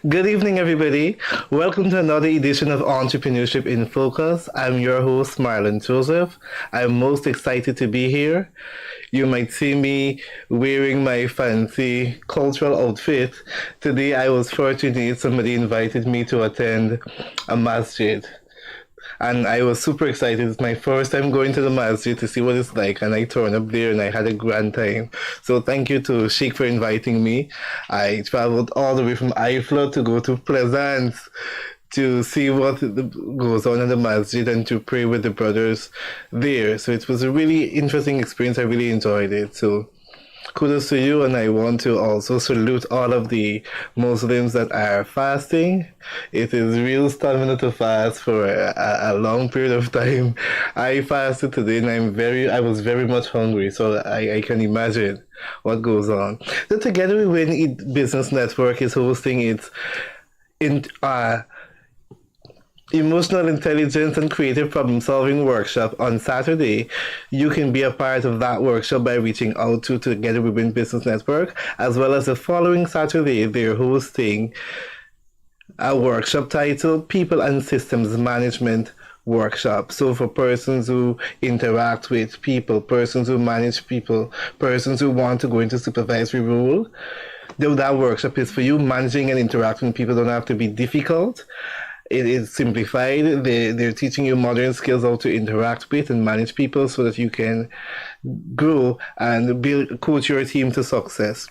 Good evening, everybody. Welcome to another edition of Entrepreneurship in Focus. I'm your host, Marlon Joseph. I'm most excited to be here. You might see me wearing my fancy cultural outfit. Today, I was fortunate somebody invited me to attend a masjid. And I was super excited. It's my first time going to the masjid to see what it's like, and I turned up there and I had a grand time. So thank you to Sheikh for inviting me. I traveled all the way from Ifla to go to Pleasance to see what goes on in the masjid and to pray with the brothers there. So it was a really interesting experience. I really enjoyed it. So kudos to you, and I want to also salute all of the Muslims that are fasting. It is real stamina to fast for a long period of time. I fasted today, and I was very much hungry, so I can imagine what goes on. So Together We Win Business Network is hosting its in Emotional Intelligence and Creative Problem Solving workshop on Saturday. You can be a part of that workshop by reaching out to Together We Win Business Network, as well as the following Saturday, they're hosting a workshop titled People and Systems Management Workshop. So for persons who interact with people, persons who manage people, persons who want to go into supervisory role, that workshop is for you. Managing and interacting with people don't have to be difficult. It is simplified. They're teaching you modern skills how to interact with and manage people so that you can grow and coach your team to success.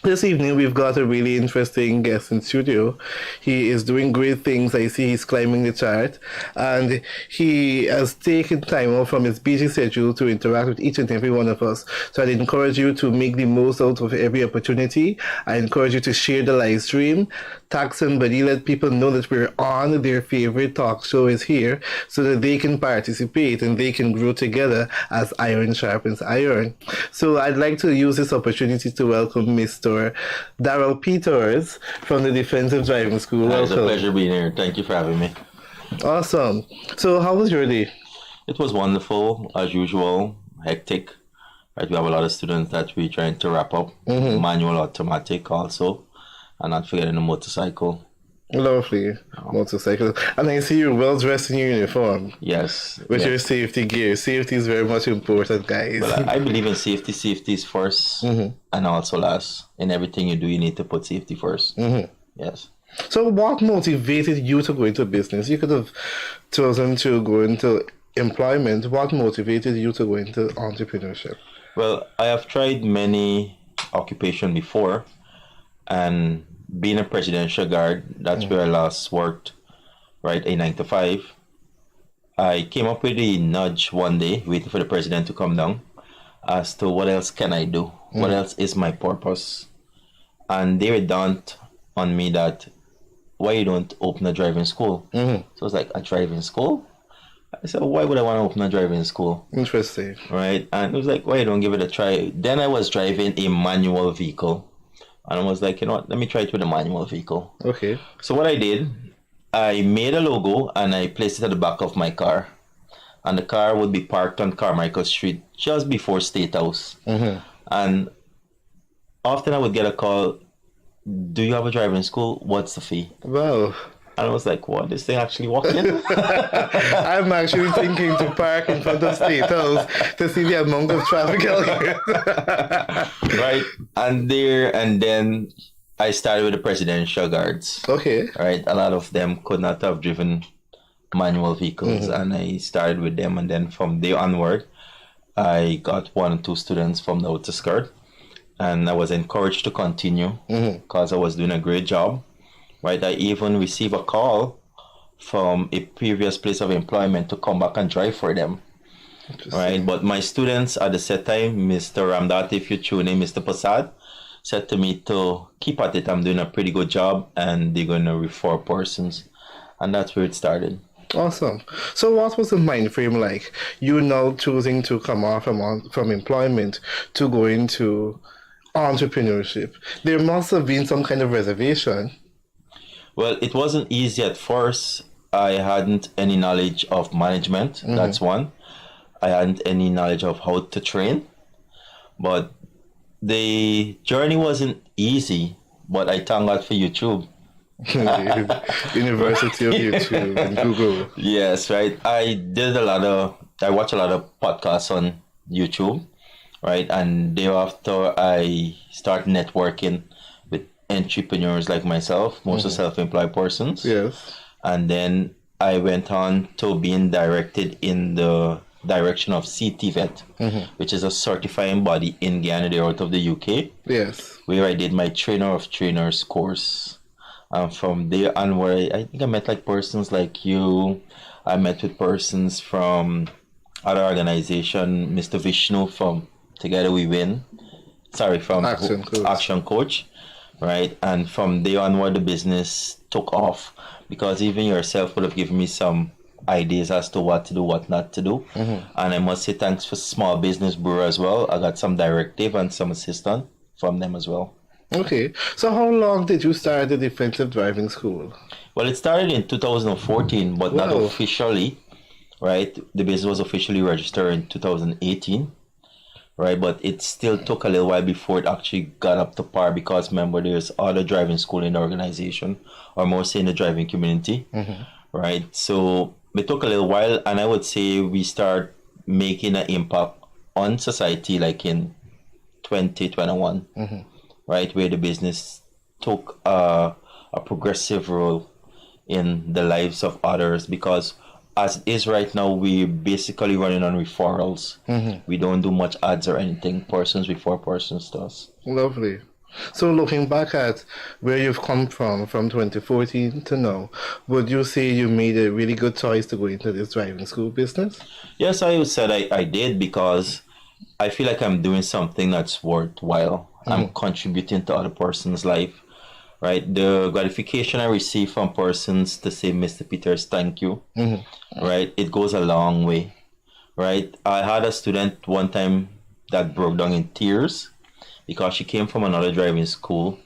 This evening, we've got a really interesting guest in studio. He is doing great things. I see he's climbing the chart, and he has taken time off from his busy schedule to interact with each and every one of us. So I'd encourage you to make the most out of every opportunity. I encourage you to share the live stream, tag somebody, let people know that we're on. Their favorite talk show is here, so that they can participate and they can grow together as iron sharpens iron. So I'd like to use this opportunity to welcome Mr. Daryl Peters from the Defensive Driving School. Welcome. It's a pleasure being here. Thank you for having me. Awesome. So how was your day? It was wonderful, as usual, hectic. Right, we have a lot of students that we're trying to wrap up, manual, automatic also, and not forgetting the motorcycle. Lovely. Motorcycle. And I see you're well dressed in your uniform. Yes. With your safety gear. Safety is very much important, guys. Well, I believe in safety. Safety is first and also last. In everything you do, you need to put safety first. Yes. So what motivated you to go into business? You could have chosen to go into employment. What motivated you to go into entrepreneurship? Well, I have tried many occupations before, and being a presidential guard, that's where I last worked, right, a 9 to 5. I came up with a nudge one day, waiting for the president to come down, as to what else can I do? What else is my purpose? And they were dawned on me that, why you don't open a driving school? So I was like, a driving school? I said, why would I want to open a driving school? Interesting. Right? And it was like, why you don't give it a try? Then I was driving a manual vehicle. And I was like, you know what, let me try it with a manual vehicle. Okay. So what I did, I made a logo and I placed it at the back of my car. And the car would be parked on Carmichael Street just before State House. And often I would get a call, do you have a driving school? What's the fee? Wow. And I was like, what, this thing actually walking? I'm actually thinking to park in front of State House to see the amount of traffic out here. Right. And then I started with the presidential guards. Okay. Right. A lot of them could not have driven manual vehicles, and I started with them, and then from there onward, I got 1 or 2 students from the outer skirt, and I was encouraged to continue because I was doing a great job. Right, I even received a call from a previous place of employment to come back and drive for them. Right, but my students at the set time, Mr. Ramdat, if you tune in, Mr. Passad, said to me to keep at it. I'm doing a pretty good job, and they're going to refer persons, and that's where it started. Awesome. So what was the mind frame like? You now choosing to come off from employment to go into entrepreneurship. There must have been some kind of reservation. Well, it wasn't easy at first. I hadn't any knowledge of management. That's one. I hadn't any knowledge of how to train. But the journey wasn't easy. But I thank God for YouTube. University of YouTube and Google. Yes, right. I watch a lot of podcasts on YouTube, right? And thereafter, I start networking with entrepreneurs like myself, mostly self-employed persons. Yes. And then I went on to being directed in the direction of CTVET, which is a certifying body in Ghana, they're out of the UK, Yes. where I did my trainer of trainers course. And from there onward, I think I met like persons like you. I met with persons from other organization, Mr. Vishnu from Together We Win. Sorry, from Action Coach, right? And from there onward, the business took off because even yourself would have given me some ideas as to what to do, what not to do. And I must say thanks for Small Business Bureau as well. I got some directive and some assistance from them as well. Okay. So how long did you start the defensive driving school? Well, it started in 2014, but not officially, right? The business was officially registered in 2018, right? But it still took a little while before it actually got up to par because remember, there's other driving school in the organization, or mostly in the driving community, right? So it took a little while, and I would say we start making an impact on society like in 2021, right? Where the business took a progressive role in the lives of others because as it is right now, we're basically running on referrals. We don't do much ads or anything. Persons before persons to us. Lovely. So looking back at where you've come from 2014 to now, would you say you made a really good choice to go into this driving school business? Yes, I would say I did because I feel like I'm doing something that's worthwhile. I'm contributing to other person's life, right? The gratification I receive from persons to say, Mr. Peters, thank you, right? It goes a long way, right? I had a student one time that broke down in tears because she came from another driving school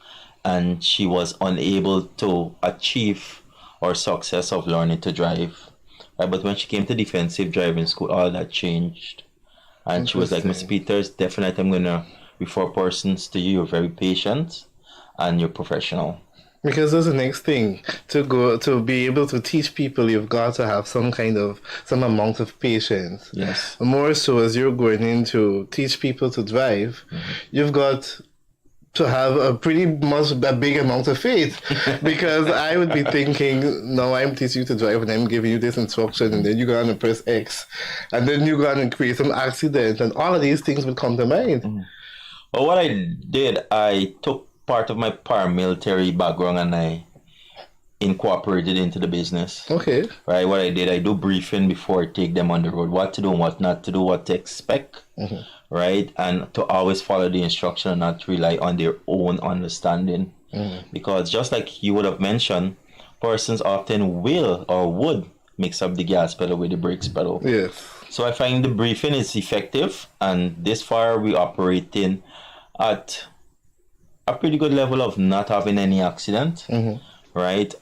and she was unable to achieve or success of learning to drive, right? But when she came to defensive driving school, all that changed. And she was like, Mr. Peters, definitely I'm going to refer persons to you. You're very patient and you're professional. Because that's the next thing. To be able to teach people, you've got to have some amount of patience. Yes. More so as you're going in to teach people to drive, you've got to have a big amount of faith. Because I would be thinking, no, I'm teaching you to drive and I'm giving you this instruction and then you go on and press X and then you go on and create some accident and all of these things would come to mind. Well, what I did, I took part of my paramilitary background and I incorporated into the business. Okay. Right. What I did, I do briefing before I take them on the road, what to do, what not to do, what to expect. Right. And to always follow the instruction and not rely on their own understanding. Because just like you would have mentioned, persons often will or would mix up the gas pedal with the brakes pedal. Yes. So I find the briefing is effective, and this far we operating at a pretty good level of not having any accident, right?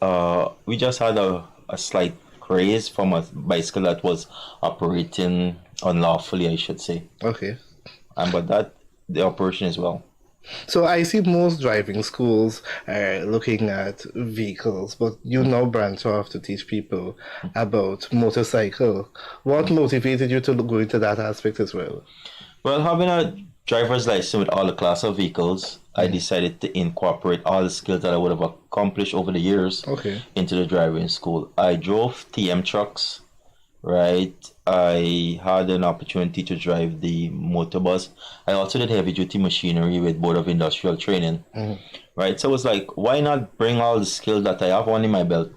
We just had a slight craze from a bicycle that was operating unlawfully, I should say. Okay. But that, the operation is well. So I see most driving schools are looking at vehicles, but you now branch off to teach people about motorcycle. What motivated you to go into that aspect as well? Well, having a driver's license with all the class of vehicles, I decided to incorporate all the skills that I would have accomplished over the years into the driving school. I drove TM trucks, right? I had an opportunity to drive the motor bus. I also did heavy duty machinery with Board of Industrial Training, right? So it was like, why not bring all the skills that I have on in my belt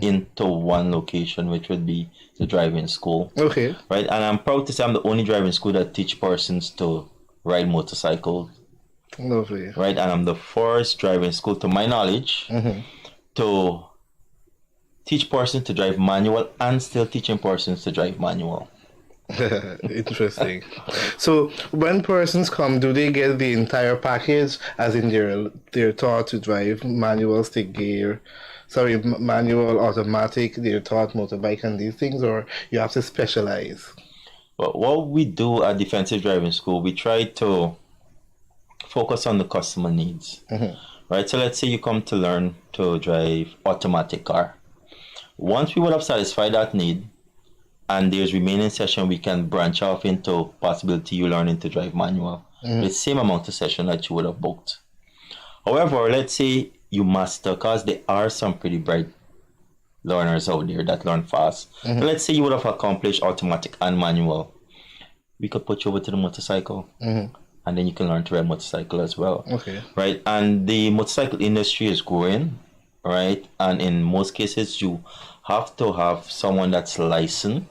into one location, which would be the driving school. Okay. Right? And I'm proud to say I'm the only driving school that teach persons to ride motorcycles. Lovely. Right? And I'm the first driving school, to my knowledge, to teach persons to drive manual and still teaching persons to drive manual. Interesting. So when persons come, do they get the entire package, as in they're taught to drive manual, stick gear, manual, automatic, they're taught motorbike and these things, or you have to specialize? But what we do at Defensive Driving School, we try to focus on the customer needs. Right? So let's say you come to learn to drive automatic car. Once we would have satisfied that need, and there's remaining session, we can branch off into possibility you learning to drive manual. The same amount of session that you would have booked. However, let's say you master, because there are some pretty bright learners out there that learn fast. So let's say you would have accomplished automatic and manual. We could put you over to the motorcycle. And then you can learn to ride motorcycle as well. Okay. Right? And the motorcycle industry is growing, right? And in most cases, you have to have someone that's licensed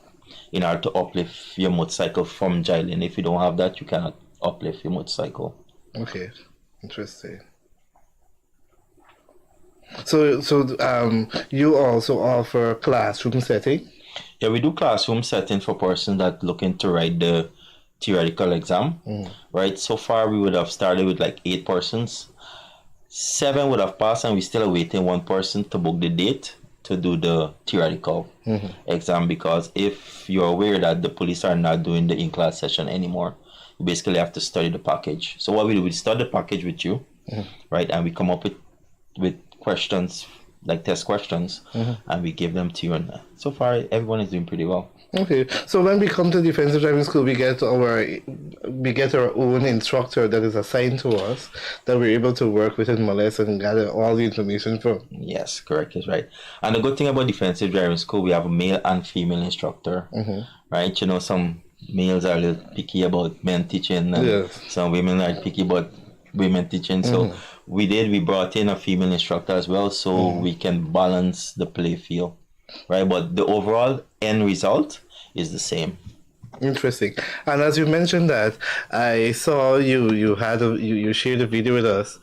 in order to uplift your motorcycle from Jylin. If you don't have that, you cannot uplift your motorcycle. Okay. Interesting. So you also offer classroom setting? Yeah, we do classroom setting for persons that looking to write the theoretical exam, right? So far, we would have started with like 8 persons. 7 would have passed, and we're still awaiting 1 person to book the date to do the theoretical exam, because if you're aware that the police are not doing the in-class session anymore, you basically have to study the package. So what we do, we study the package with you, right? And we come up with questions, like test questions, and we give them to you. And so far, everyone is doing pretty well. Okay, so when we come to defensive driving school, we get our own instructor that is assigned to us that we're able to work with and molest and gather all the information from. Yes, correct, is right. And the good thing about defensive driving school, we have a male and female instructor, right? You know, some males are a little picky about men teaching, and some women are picky about women teaching. So we brought in a female instructor as well, so we can balance the play field. Right, but the overall end result is the same. Interesting. And as you mentioned that, I saw you shared a video with us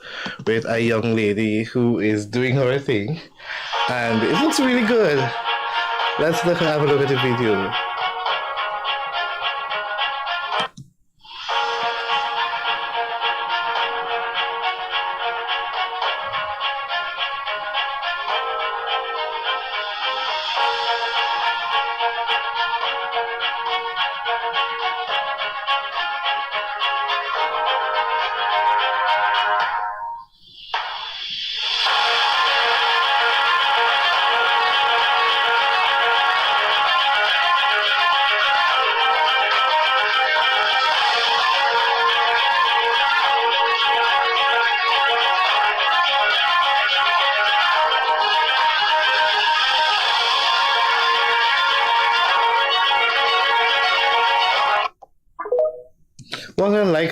with a young lady who is doing her thing, and it looks really good. Let's have a look at the video.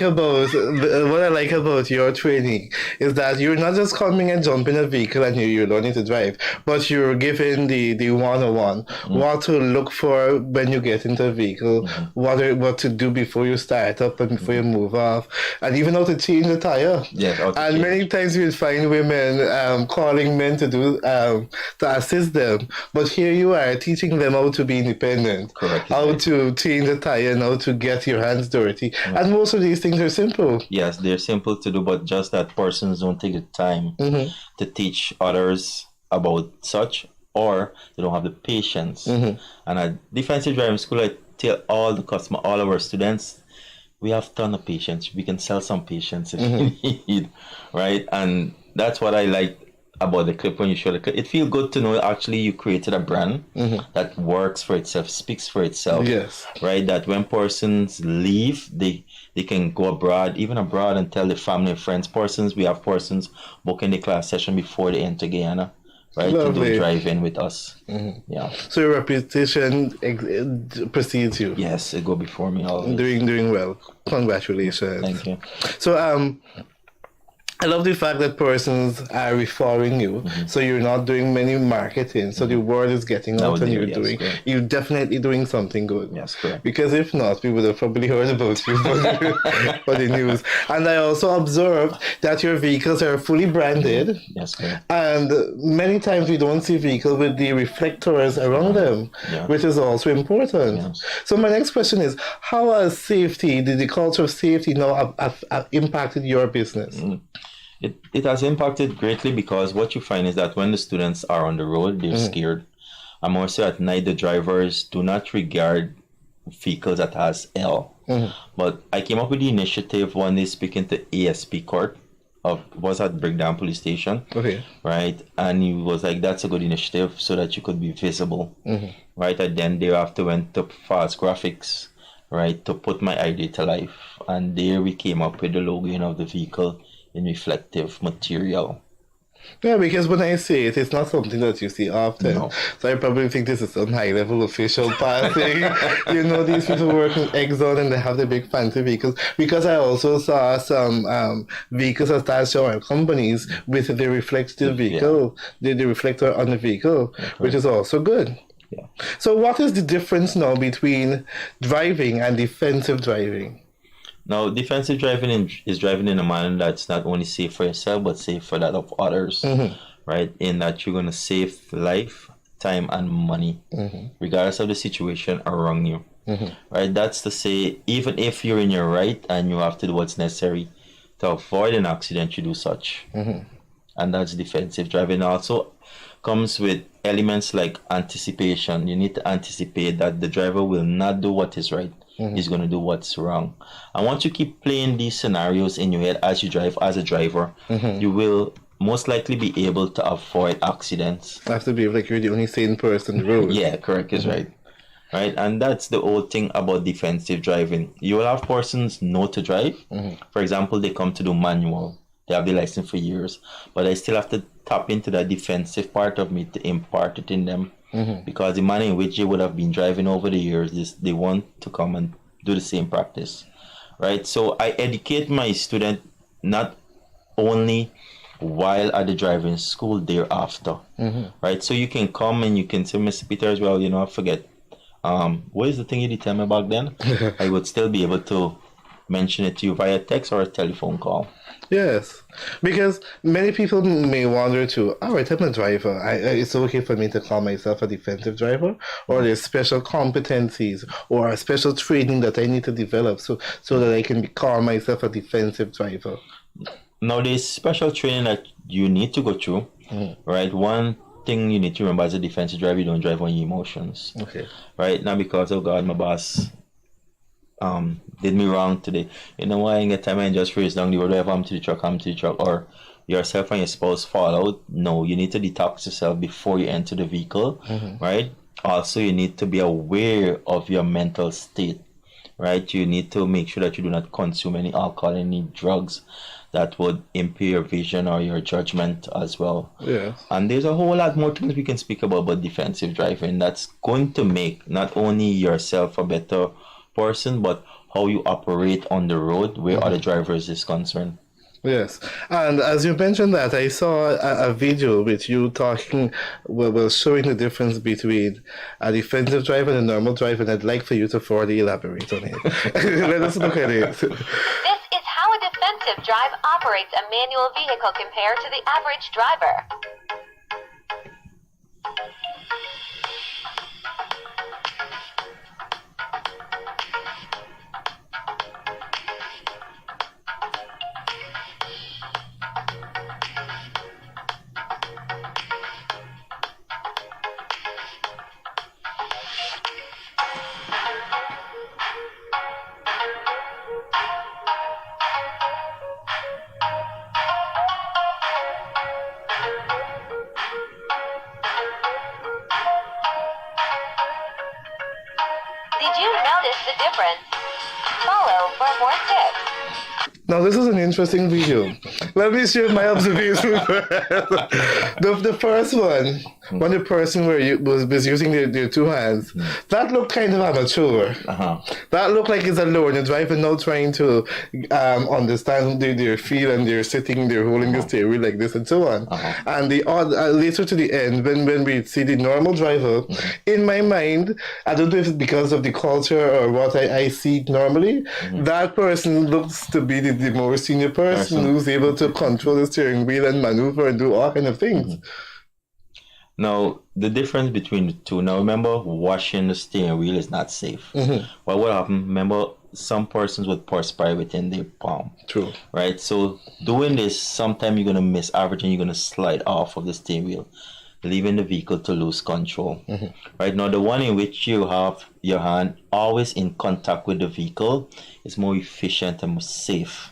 What I like about your training is that you're not just coming and jumping a vehicle and you're learning to drive, but you're given the 101, what to look for when you get into a vehicle, what to do before you start up and before you move off, and even how to change the tire. And many times you'd find women calling men to do to assist them, but here you are teaching them how to be independent, how to change the tire and how to get your hands dirty. And most of these things are simple. Yes, they're simple to do, but just that persons don't take the time to teach others about such, or they don't have the patience. And at defensive driving school, I tell all of our students, we have a ton of patience. We can sell some patience if you need, right? And that's what I like about the clip when you show the clip. It feels good to know actually you created a brand that works for itself, speaks for itself. Yes. Right? That when persons leave, they can go abroad and tell their family and friends. We have persons booking the class session before they enter Guyana. Right? Lovely. To do drive-in with us. Yeah. So your reputation precedes you. Yes, it go before me always. Doing well. Congratulations. Thank you. So I love the fact that persons are referring you, so you're not doing many marketing, so the word is getting out and you're definitely doing something good. Yes, correct. Because if not, we would have probably heard about you for the news. And I also observed that your vehicles are fully branded. Yes, correct. And many times we don't see vehicles with the reflectors around them, which is also important. Yes. So my next question is, how has safety, the culture of safety now have impacted your business? It has impacted greatly, because what you find is that when the students are on the road, they're scared. And more so at night, the drivers do not regard vehicles that has L. But I came up with the initiative one day speaking to ASP Court was at Breakdown Police Station. Okay. Right? And he was like, that's a good initiative so that you could be visible. Right? And then thereafter went to Fast Graphics, right, to put my idea to life. And there we came up with the logo of the vehicle in reflective material. Yeah, because when I say it, it's not something that you see often. No. So I probably think this is some high-level official passing. These people work in Exxon and they have the big fancy vehicles. Because I also saw some vehicles attached to our companies with the reflective vehicle, the reflector on the vehicle, which is also good. Yeah. So what is the difference now between driving and defensive driving? Now, defensive driving is driving in a manner that's not only safe for yourself, but safe for that of others, right? In that you're going to save life, time, and money, regardless of the situation around you, right? That's to say, even if you're in your right and you have to do what's necessary to avoid an accident, you do such. And that's defensive driving. Also comes with elements like anticipation. You need to anticipate that the driver will not do what is right. He's going to do what's wrong. And once you keep playing these scenarios in your head as you drive, as a driver, you will most likely be able to avoid accidents. I have to be like you're the only sane person on the road. Yeah, correct is right. Right, and that's the old thing about defensive driving. You will have persons know to drive. For example, they come to do manual. They have the license for years, but I still have to tap into that defensive part of me to impart it in them. Because the manner in which they would have been driving over the years, they want to come and do the same practice, right? So I educate my student not only while at the driving school thereafter, right? So you can come and you can say, Mr. Peter, as well, I forget, what is the thing you did tell me back then? I would still be able to mention it to you via text or a telephone call. Yes, because many people may wonder too, all right, I'm a driver. It's okay for me to call myself a defensive driver, or there's special competencies or a special training that I need to develop so that I can call myself a defensive driver. Now, there's special training that you need to go through, right? One thing you need to remember as a defensive driver, you don't drive on your emotions. Okay. Right? Not because, oh God, my boss did me wrong today. You know why? I get time and just race down the road, wherever I'm to the truck, or yourself and your spouse fall out. No, you need to detox yourself before you enter the vehicle, right? Also, you need to be aware of your mental state, right? You need to make sure that you do not consume any alcohol, any drugs that would impair your vision or your judgment as well. Yeah. And there's a whole lot more things we can speak about defensive driving that's going to make not only yourself a better person, but how you operate on the road where other drivers is concerned. Yes, and as you mentioned that, I saw a video with you talking, well, showing the difference between a defensive driver and a normal driver, and I'd like for you to further elaborate on it. Let us look at it. This is how a defensive drive operates a manual vehicle compared to the average driver. Did you notice the difference? Follow for more tips. Now, this is an interesting video. Let me share my observation first. The first one, when the person was using their two hands, that looked kind of amateur. That looked like it's alone. The driver now trying to understand their feel, and they're sitting, they're holding the steering wheel like this and so on. And the later to the end, when we see the normal driver, in my mind, I don't know if it's because of the culture or what I see normally, that person looks to be the more senior person who's able to control the steering wheel and maneuver and do all kind of things. Now, the difference between the two, now remember, washing the steering wheel is not safe. But what happened, remember, some persons would perspire within their palm. True. Right? So doing this, sometimes you're going to miss average and you're going to slide off of the steering wheel. leaving the vehicle to lose control. Right now, the one in which you have your hand always in contact with the vehicle is more efficient and more safe.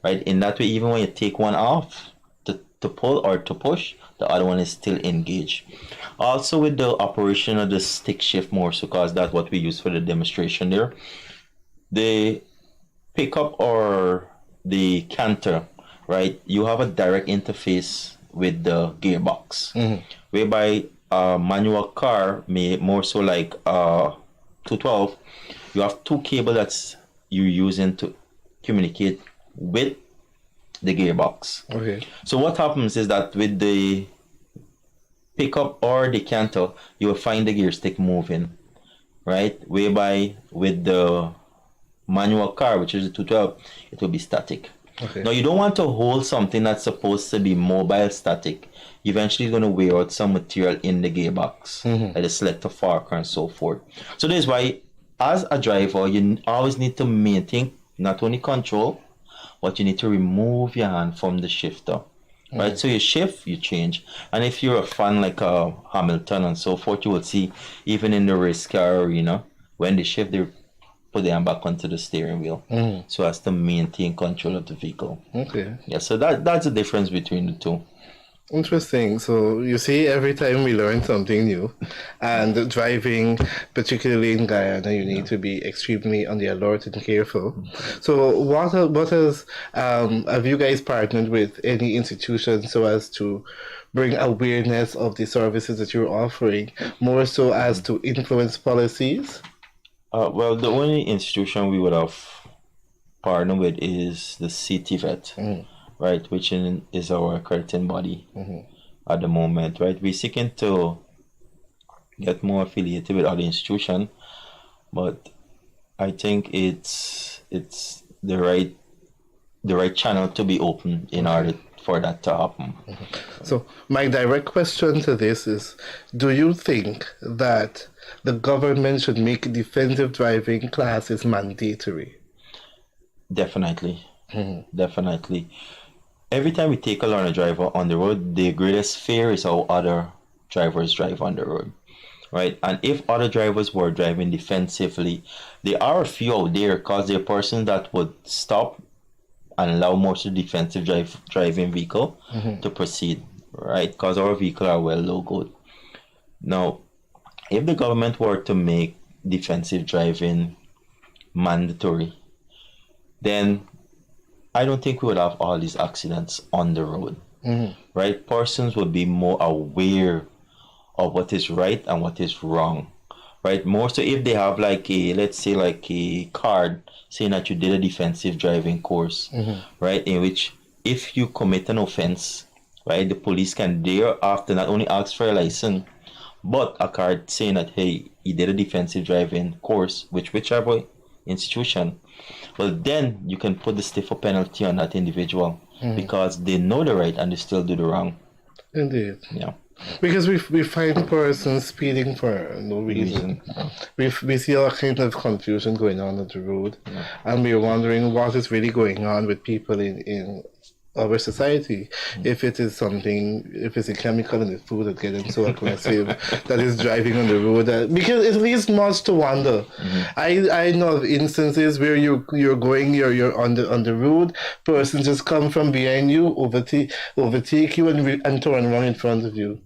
Right? In that way, even when you take one off to pull or to push, the other one is still engaged. Also, with the operation of the stick shift more, so because that's what we use for the demonstration there, the pickup or the canter, right? You have a direct interface with the gearbox, whereby a manual car may more so like 212. You have two cables that's you're using to communicate with the gearbox. Okay. So what happens is that with the pickup or the canter, you will find the gear stick moving, right? Whereby with the manual car, which is the 212, it will be static. Okay. Now, you don't want to hold something that's supposed to be mobile static. Eventually, you're going to wear out some material in the gearbox, like the selector fork and so forth. So, that's why, as a driver, you always need to maintain not only control, but you need to remove your hand from the shifter. Right? So, you shift, you change. And if you're a fan like Hamilton and so forth, you will see, even in the race car arena, when they shift, they put their hand back onto the steering wheel so as to maintain control of the vehicle. Okay. Yeah, so that's the difference between the two. Interesting. So you see, every time we learn something new, and driving, particularly in Guyana, you need to be extremely on the alert and careful. So what has have you guys partnered with any institutions so as to bring awareness of the services that you're offering, more so as to influence policies? Well, the only institution we would have partnered with is the CTVET, right, which is our accrediting body at the moment, right? We're seeking to get more affiliated with other institutions, but I think it's the right channel to be open in order for that to happen. So my direct question to this is, do you think that the government should make defensive driving classes mandatory? Definitely. Definitely. Every time we take a learner driver on the road, the greatest fear is how other drivers drive on the road. Right? And if other drivers were driving defensively, there are a few out there because there are persons that would stop and allow most of the defensive driving vehicle to proceed, right? Because our vehicle are well logoed. Now, if the government were to make defensive driving mandatory, then I don't think we would have all these accidents on the road, right? Persons would be more aware of what is right and what is wrong, right? More so if they have like let's say like a card saying that you did a defensive driving course, right? In which if you commit an offense, right, the police can thereafter not only ask for a license, but a card saying that, hey, you did a defensive driving course, whichever institution, well, then you can put the stiffer penalty on that individual because they know the right and they still do the wrong. Indeed. Yeah. Because we find persons speeding for no reason. We see all kinds of confusion going on the road, and we're wondering what is really going on with people in our society. If it is something, if it's a chemical in the food that's getting so aggressive that is driving on the road, because it leaves much to wonder. I know of instances where you're on the road, person just come from behind you, overtake you and turn around in front of you,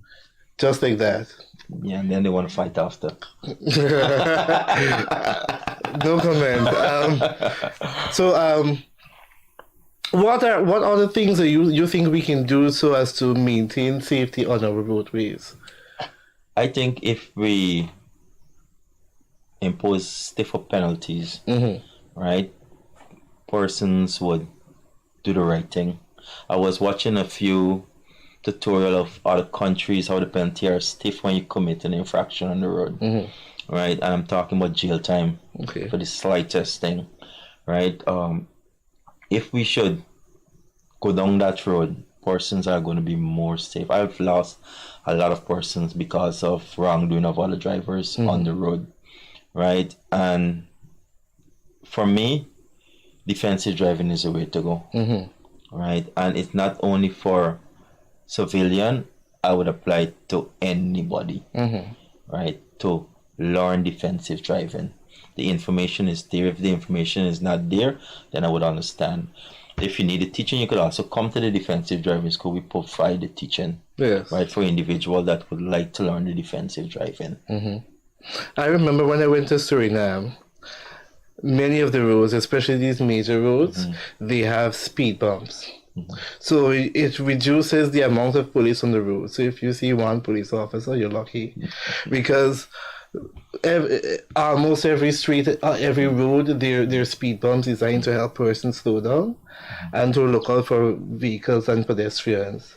just like that. Yeah, and then they want to fight after. No comment. What are the things that you think we can do so as to maintain safety on our roadways? I think if we impose stiffer penalties, right, persons would do the right thing. I was watching a few tutorial of other countries how the penalty are stiff when you commit an infraction on the road, right? And I'm talking about jail time for the slightest thing, right? If we should go down that road, persons are going to be more safe. I've lost a lot of persons because of wrongdoing of other drivers on the road, right? And for me, defensive driving is the way to go, right? And it's not only for civilian I would apply it to anybody, right? To learn defensive driving. The information is there. If the information is not there, then I would understand. If you need the teaching, you could also come to the defensive driving school. We provide the teaching, Yes. right, for individual that would like to learn the defensive driving. I remember when I went to Suriname, many of the roads, especially these major roads, they have speed bumps. So it reduces the amount of police on the road. So if you see one police officer, you're lucky, because almost every street, every road, there are speed bumps designed to help persons slow down and to look out for vehicles and pedestrians.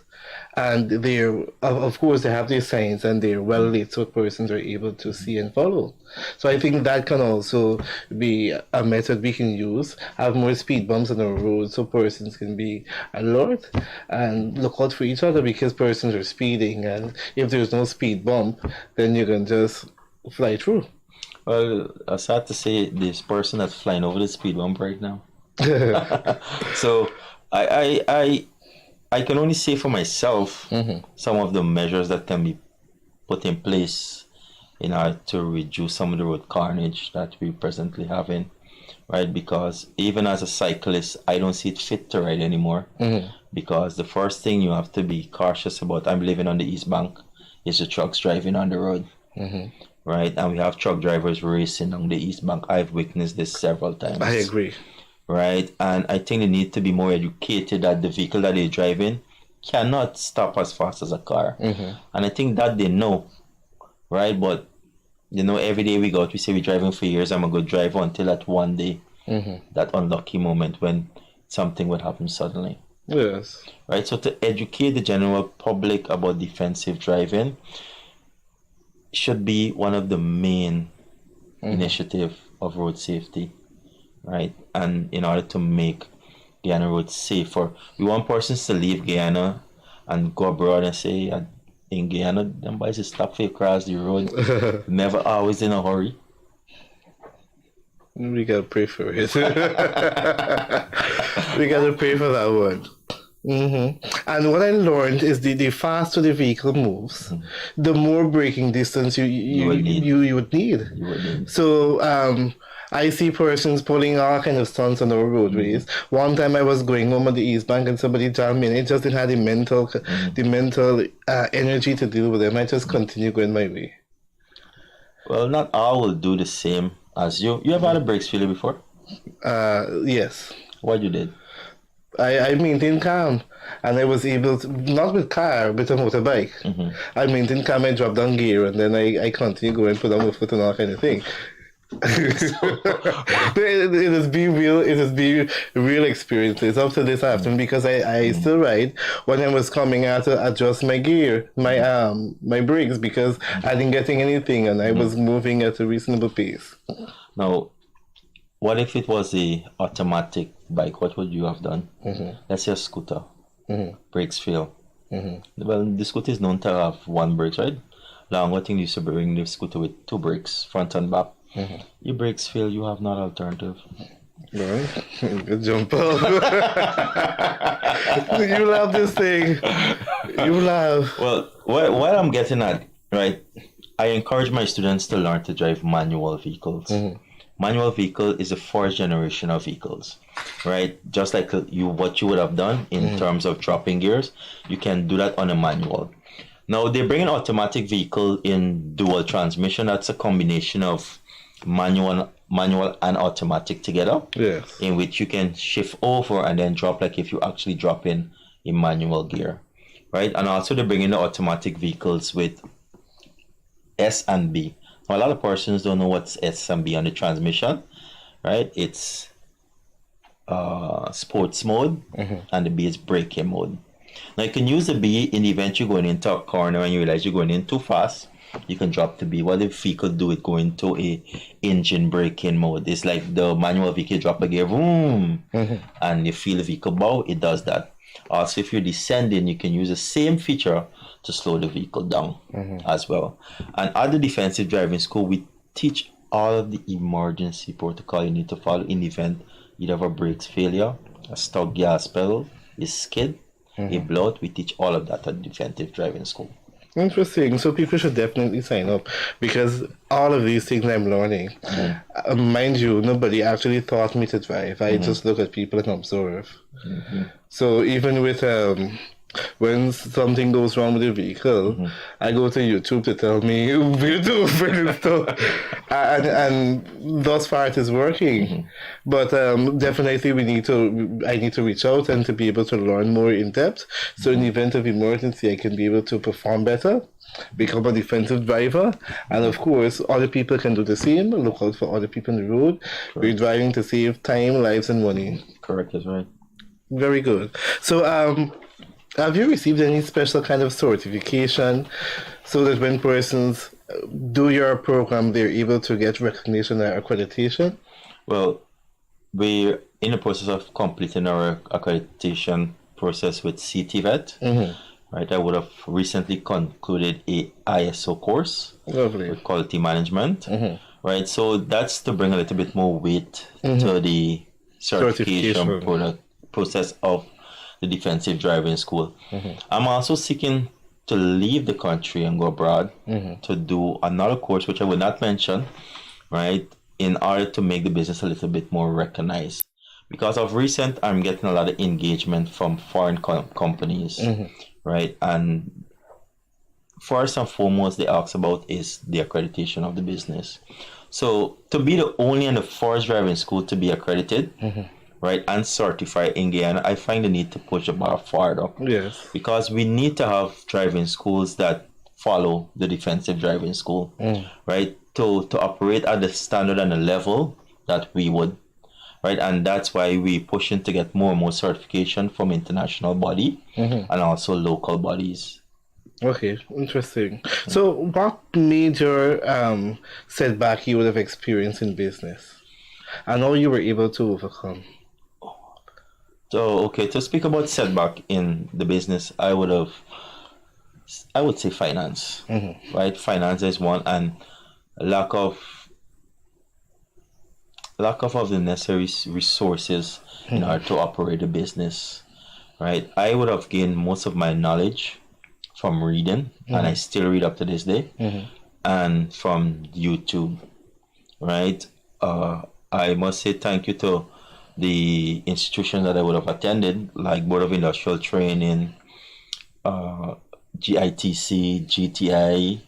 And they're, of course, they have their signs and they're well lit so persons are able to see and follow. So I think that can also be a method we can use, have more speed bumps on our road so persons can be alert and look out for each other, because persons are speeding, and if there's no speed bump, then you can just fly through. Well, I sad to say this person that's flying over the speed bump right now. So I can only say for myself some of the measures that can be put in place in order to reduce some of the road carnage that we presently having, right? Because even as a cyclist, I don't see it fit to ride anymore, because the first thing you have to be cautious about, I'm living on the East Bank, is the trucks driving on the road, right? And we have truck drivers racing on the East Bank. I've witnessed this several times. I agree. Right, and I think they need to be more educated that the vehicle that they're driving cannot stop as fast as a car. And I think that they know, right? But you know, every day we go out, we say we're driving for years, I'm a good driver, until that one day, that unlucky moment when something would happen suddenly. Yes. Right, so to educate the general public about defensive driving should be one of the main initiative of road safety. Right, and in order to make Guyana roads safer, we want persons to leave Guyana and go abroad and say, in Guyana, them boys just stop for you cross the road. Never always in a hurry. We gotta pray for it. We gotta pray for that one. And what I learned is the faster the vehicle moves, the more braking distance you would need. So I see persons pulling all kind of stunts on our roadways. One time I was going home on the East Bank and somebody jammed me, and I just didn't have the mental energy to deal with them. I just continue going my way. Well, not all will do the same as you. You ever had a brakes failure before? Yes. What you did? I maintained calm, and I was able to, not with car, but a motorbike. I maintained calm, I dropped down gear, and then I continue going, put on my foot and all kind of thing. It has been real experiences up to this happened, because I still ride when I was coming out to adjust my gear, my brakes, because I didn't getting anything and I was moving at a reasonable pace. Now, what if it was a automatic bike? What would you have done? Let's say a scooter, brakes fail. Well, the scooter is known to have one brake, right? Long, I think you used to bring the scooter with two brakes, front and back. Your brakes fail, you have no alternative. Right? Good jump out. You love this thing. You love. Well, what I'm getting at, right? I encourage my students to learn to drive manual vehicles. Manual vehicle is the fourth generation of vehicles, right? Just like what you would have done in terms of dropping gears, you can do that on a manual. Now, they bring an automatic vehicle in dual transmission. That's a combination of manual and automatic together. Yes. In which you can shift over and then drop, like if you actually drop in manual gear, right? And also they bring in the automatic vehicles with S and B. Now, a lot of persons don't know what's S and B on the transmission, right? It's sports mode, and the B is braking mode. Now, you can use the B in the event you're going into a corner and you realize you're going in too fast. You can drop the B. What if vehicle do it go into a engine braking mode? It's like the manual vehicle drop a gear, boom, and you feel the vehicle bow. It does that. Also, if you're descending, you can use the same feature to slow the vehicle down as well. And at the defensive driving school, we teach all of the emergency protocol you need to follow in the event you have a brakes failure, a stuck gas pedal, a skid, a blowout, we teach all of that at Defensive Driving School. Interesting. So people should definitely sign up because all of these things I'm learning. Mind you, nobody actually taught me to drive. I just look at people and observe. So even with when something goes wrong with the vehicle, I go to YouTube to tell me where to open and stuff. And thus far it is working. But definitely I need to reach out and to be able to learn more in depth. So in the event of emergency, I can be able to perform better, become a defensive driver. And of course, other people can do the same. Look out for other people on the road. Correct. We're driving to save time, lives, and money. Correct, that's right. Very good. So, have you received any special kind of certification so that when persons do your program, they're able to get recognition or accreditation? Well, we're in the process of completing our accreditation process with CTVET. Right, I would have recently concluded a ISO course. Lovely. With quality management. Right, so that's to bring a little bit more weight to the certification process of the Defensive Driving School. I'm also seeking to leave the country and go abroad to do another course, which I will not mention, right, in order to make the business a little bit more recognized. Because of recent, I'm getting a lot of engagement from foreign companies, right, and first and foremost, they ask about is the accreditation of the business. So to be the only and the first driving school to be accredited, right, and certified in Guyana, I find the need to push the bar farther. Yes. Because we need to have driving schools that follow the Defensive Driving School, right, to operate at the standard and the level that we would, right, and that's why we're pushing to get more and more certification from international body and also local bodies. Okay, interesting. So what major setback you would have experienced in business and how you were able to overcome? So, okay, to speak about setback in the business, I would say finance, right? Finance is one, and lack of the necessary resources in order to operate a business, right? I would have gained most of my knowledge from reading, and I still read up to this day, and from YouTube, right? I must say thank you to the institutions that I would have attended, like Board of Industrial Training, GITC, GTI.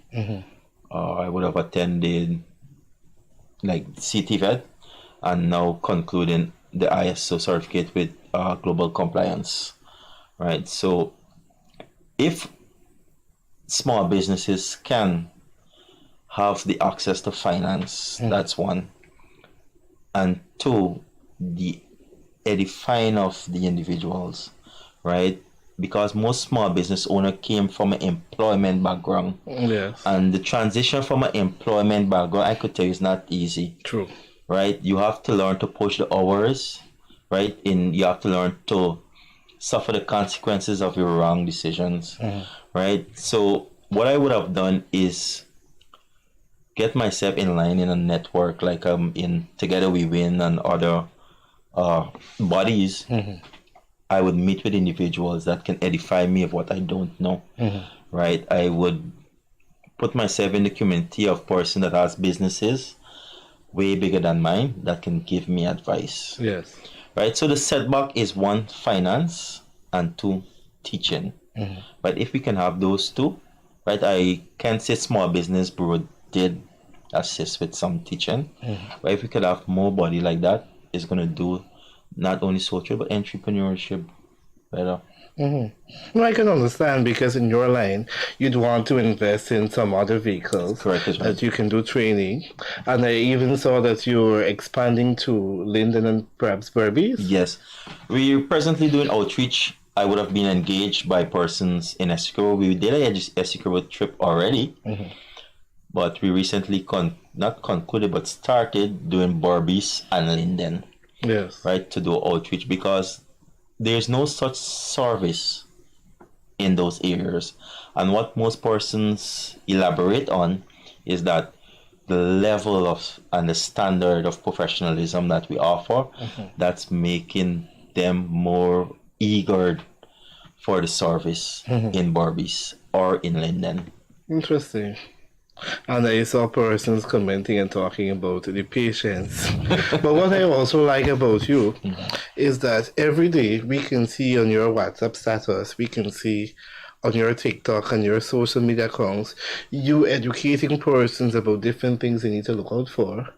I would have attended like CTVET, and now concluding the ISO certificate with global compliance, right? So if small businesses can have the access to finance, that's one. And two, the edifying of the individuals, right? Because most small business owner came from an employment background. Yes. And the transition from an employment background, I could tell you, is not easy. True. Right? You have to learn to push the hours, right? You have to learn to suffer the consequences of your wrong decisions, right? So what I would have done is get myself in line in a network like in Together We Win and other bodies. I would meet with individuals that can edify me of what I don't know, right? I would put myself in the community of person that has businesses way bigger than mine that can give me advice. Yes. Right? So the setback is one, finance, and two, teaching. But if we can have those two, right, I can say Small Business Bureau did assist with some teaching. But if we could have more body like that, it's going to do not only social but entrepreneurship better. No, I can understand because in your line, you'd want to invest in some other vehicles. Correct, that's right. That you can do training. And I even saw that you were expanding to Linden and perhaps Berbice. Yes. We're presently doing outreach. I would have been engaged by persons in Essequibo. We did a Essequibo trip already, but we recently not concluded but started doing Berbice and Linden. Yes. Right, to do outreach because there's no such service in those areas. And what most persons elaborate on is that the level of and the standard of professionalism that we offer, that's making them more eager for the service in Barbies or in Linden. Interesting. And I saw persons commenting and talking about the patience. But what I also like about you is that every day we can see on your WhatsApp status, we can see on your TikTok and your social media accounts, you educating persons about different things they need to look out for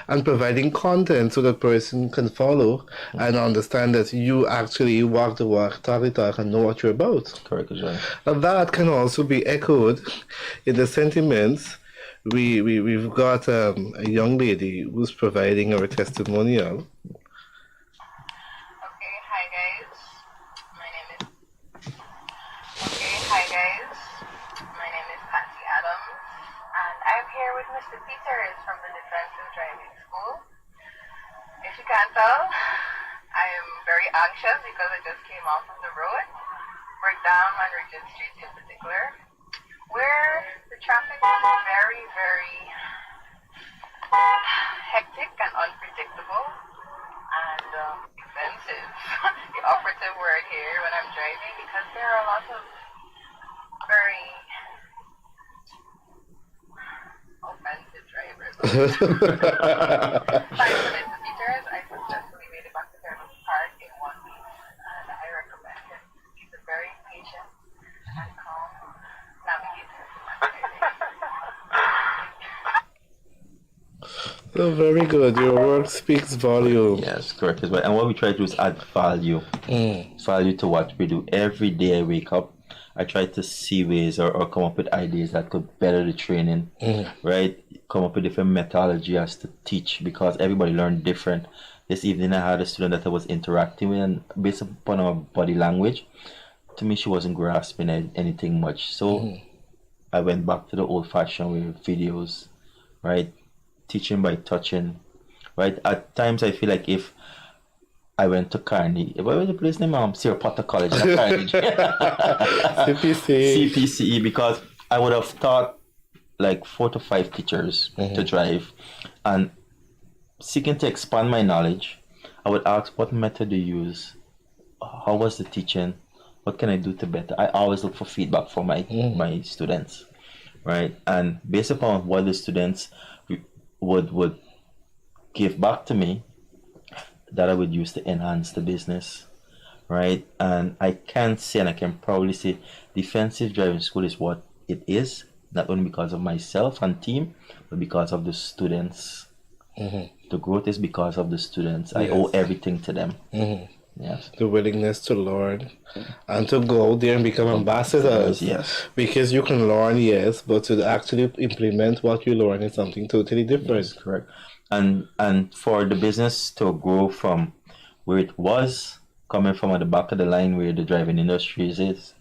and providing content so that person can follow and understand that you actually walk the walk, talk the talk, and know what you're about. Correct, right. And that can also be echoed in the sentiments. We've got a young lady who's providing our testimonial. Hi guys, my name is Patsy Adams, and I'm here with Mr. Peters from the Defensive Driving School. If you can't tell, I am very anxious because I just came off of the road. We're down on Regent Street in particular, where the traffic is very, very hectic and unpredictable and expensive. The operative word here when I'm driving, because there are a lot of very offensive drivers. Thanks to Mr. Peters, I successfully made it back to Daryl Park in 1 week, and I recommend him. He's a very patient and calm navigator. Oh, very good. Your work speaks volume. Yes, correct as well. And what we try to do is add value. Value to what we do. Every day I wake up, I try to see ways or come up with ideas that could better the training, right? Come up with different methodology as to teach, because everybody learned different. This evening I had a student that I was interacting with, and based upon our body language, to me she wasn't grasping anything much. So I went back to the old-fashioned way of videos, right? Teaching by touching, right? At times I feel like if I went to Carnegie, what was the place name? Sierra Potter College, not Carnegie. CPCE, because I would have taught like 4 to 5 teachers to drive, and seeking to expand my knowledge, I would ask, what method do you use? How was the teaching? What can I do to better? I always look for feedback from my students, right? And based upon what the students would give back to me, that I would use to enhance the business, right? And I can say, and I can probably say, Defensive Driving School is what it is, not only because of myself and team, but because of the students. The growth is because of the students. I owe everything to them. Yes. The willingness to learn and to go out there and become ambassadors. Yes. Because you can learn, yes, but to actually implement what you learn is something totally different. Yes, correct. And for the business to grow from where it was, coming from at the back of the line where the driving industry is,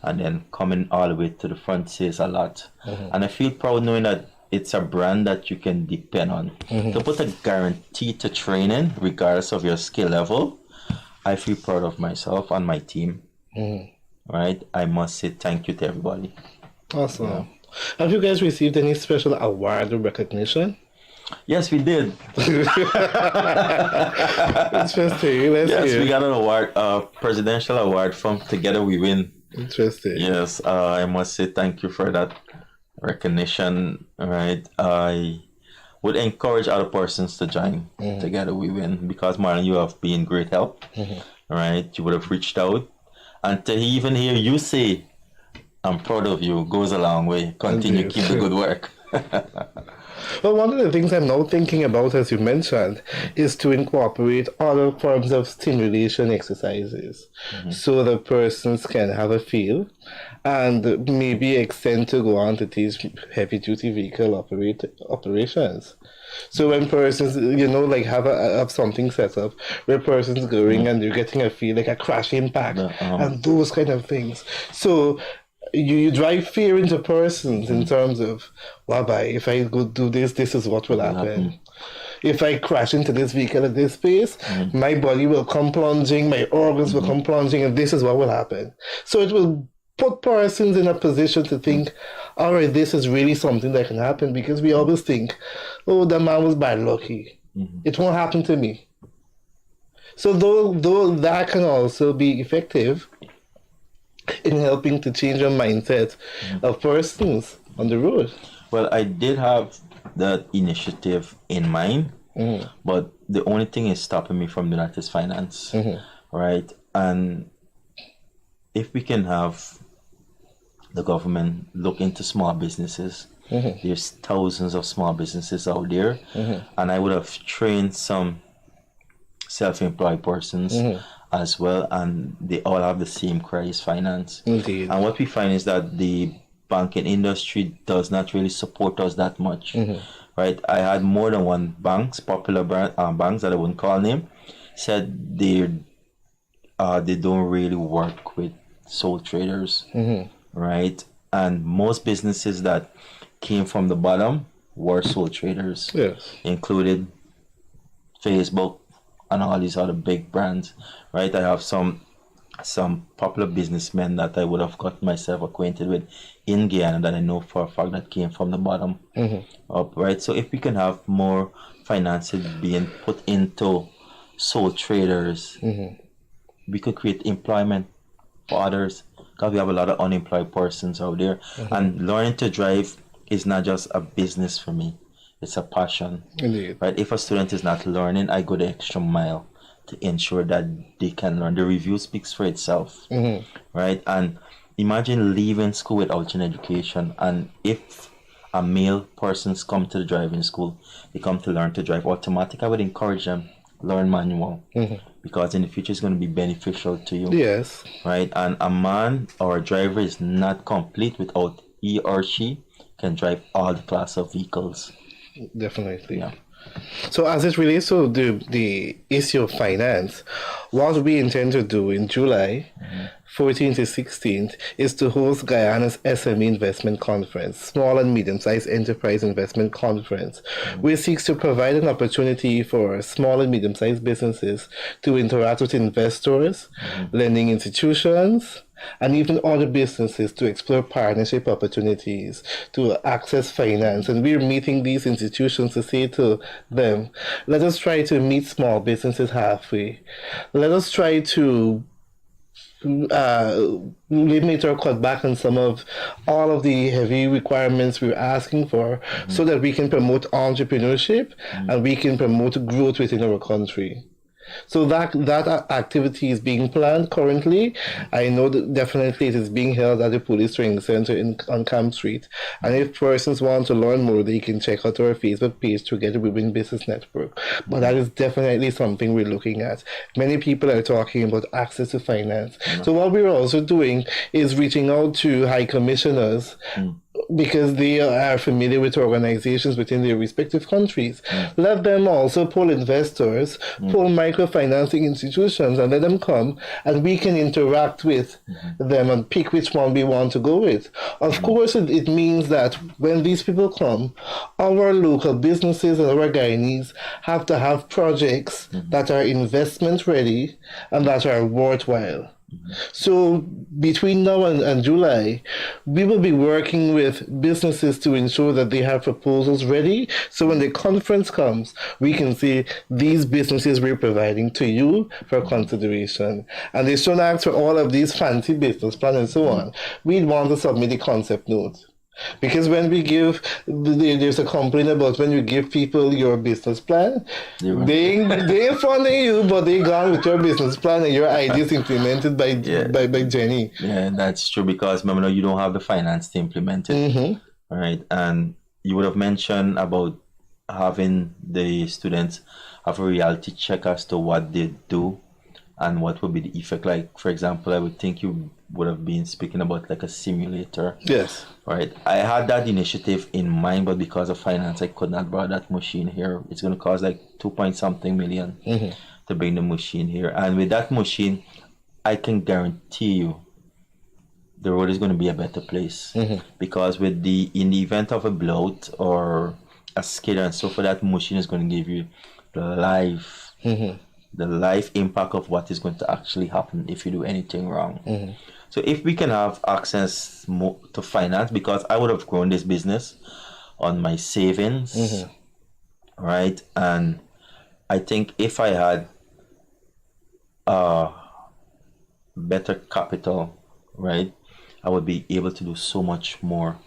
and then coming all the way to the front says a lot. And I feel proud knowing that it's a brand that you can depend on. To put a guarantee to training, regardless of your skill level, I feel proud of myself and my team. Right? I must say thank you to everybody. Awesome. Yeah. Have you guys received any special award or recognition? Yes, we did. Interesting. Let's hear. We got an award, presidential award from Together We Win. Interesting. Yes, I must say thank you for that recognition. Right, I would encourage other persons to join Together We Win, because Marlon, you have been great help. Right, you would have reached out, and to even hear you say, "I'm proud of you," goes a long way. Continue, keep the good work. Well, one of the things I'm now thinking about, as you mentioned, is to incorporate other forms of stimulation exercises so that persons can have a feel and maybe extend to go on to teach heavy-duty vehicle operations. So when persons, like have something set up where persons going and you're getting a feel like a crash impact and those kind of things. So you drive fear into persons in terms of, if I go do this, this is what will happen. If I crash into this vehicle at this pace, my body will come plunging, my organs will come plunging, and this is what will happen. So it will put persons in a position to think, all right, this is really something that can happen, because we always think, oh, the man was bad lucky. It won't happen to me. So though that can also be effective, in helping to change the mindset of persons on the road? Well, I did have that initiative in mind, but the only thing is stopping me from doing that is finance, right? And if we can have the government look into small businesses, there's thousands of small businesses out there, and I would have trained some self-employed persons as well, and they all have the same cries, finance. Indeed. And what we find is that the banking industry does not really support us that much, right? I had more than one banks, popular banks that I wouldn't call name, said they don't really work with sole traders, right? And most businesses that came from the bottom were sole traders, Yes. included Facebook and all these other big brands, right? I have some popular businessmen that I would have got myself acquainted with in Guyana that I know for a fact that came from the bottom up, right? So if we can have more finances being put into sole traders, we could create employment for others, because we have a lot of unemployed persons out there. And learning to drive is not just a business for me, it's a passion. Indeed. Right? If a student is not learning, I go the extra mile to ensure that they can learn. The review speaks for itself, right? And imagine leaving school without an education, and if a male persons come to the driving school, they come to learn to drive automatic, I would encourage them learn manual, because in the future it's going to be beneficial to you. Yes. Right? And a man or a driver is not complete without he or she can drive all the class of vehicles. Definitely. Yeah. So as it relates to the issue of finance, what we intend to do in July 14th to 16th is to host Guyana's SME Investment Conference, Small and Medium-Sized Enterprise Investment Conference, which seeks to provide an opportunity for small and medium-sized businesses to interact with investors, lending institutions, and even other businesses to explore partnership opportunities, to access finance. And we're meeting these institutions to say to them, let us try to meet small businesses halfway. Let us try to limit or cut back on some of all of the heavy requirements we're asking for, so that we can promote entrepreneurship and we can promote growth within our country. So that activity is being planned currently. I know that definitely it is being held at the Police Training Center on Camp Street. And if persons want to learn more, they can check out our Facebook page to get the Women Business Network. But that is definitely something we're looking at. Many people are talking about access to finance. So what we're also doing is reaching out to high commissioners, because they are familiar with organizations within their respective countries. Let them also pull investors, pull microfinancing institutions, and let them come, and we can interact with them and pick which one we want to go with. Of course, it means that when these people come, our local businesses and our Guyanese have to have projects that are investment ready and that are worthwhile. So between now and July, we will be working with businesses to ensure that they have proposals ready. So when the conference comes, we can say these businesses we're providing to you for consideration. And they shouldn't ask for all of these fancy business plans and so on. We'd want to submit a concept note. Because when we give, there's a complaint about when you give people your business plan, they funding you, but they gone with your business plan and your ideas implemented by Jenny. Yeah, that's true, because remember, you don't have the finance to implement it, right? And you would have mentioned about having the students have a reality check as to what they do and what would be the effect. Like, for example, I would think you would have been speaking about like a simulator. Yes. Right. I had that initiative in mind, but because of finance, I could not buy that machine here. It's going to cost like 2 point something million to bring the machine here. And with that machine, I can guarantee you the road is going to be a better place. Because in the event of a blowout or a skid and so forth, that machine is going to give you the life impact of what is going to actually happen if you do anything wrong. So if we can have access to finance, because I would have grown this business on my savings, right? And I think if I had better capital right, I would be able to do so much more,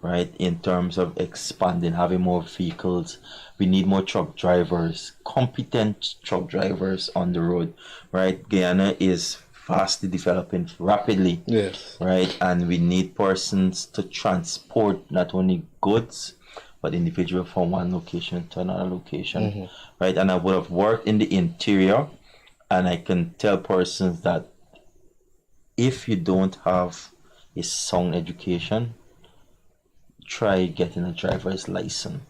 right, in terms of expanding, having more vehicles. We need more truck drivers, competent truck drivers on the road, right? Guyana is vastly developing rapidly, Yes. right? And we need persons to transport not only goods, but individual from one location to another location, right? And I would have worked in the interior, and I can tell persons that if you don't have a sound education, try getting a driver's license,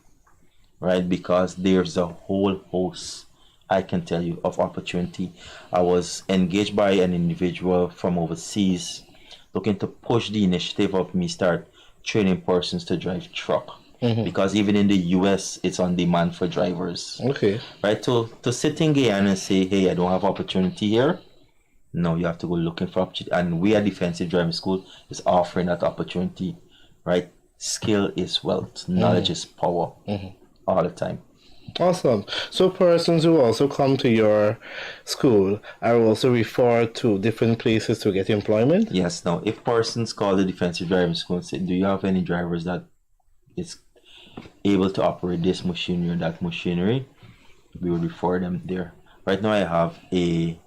right? Because there's a whole host, I can tell you, of opportunity. I was engaged by an individual from overseas looking to push the initiative of me start training persons to drive truck. Because even in the US, it's on demand for drivers. Okay. Right? To sit in Guyana and say, hey, I don't have opportunity here. No, you have to go looking for opportunity. And we at Defensive Driving School is offering that opportunity. Right? Skill is wealth. Knowledge is power. All the time. Awesome. So persons who also come to your school are also referred to different places to get employment? Yes. Now, if persons call the Defensive Driving School and say, do you have any drivers that is able to operate this machinery or that machinery, we would refer them there. Right now I have a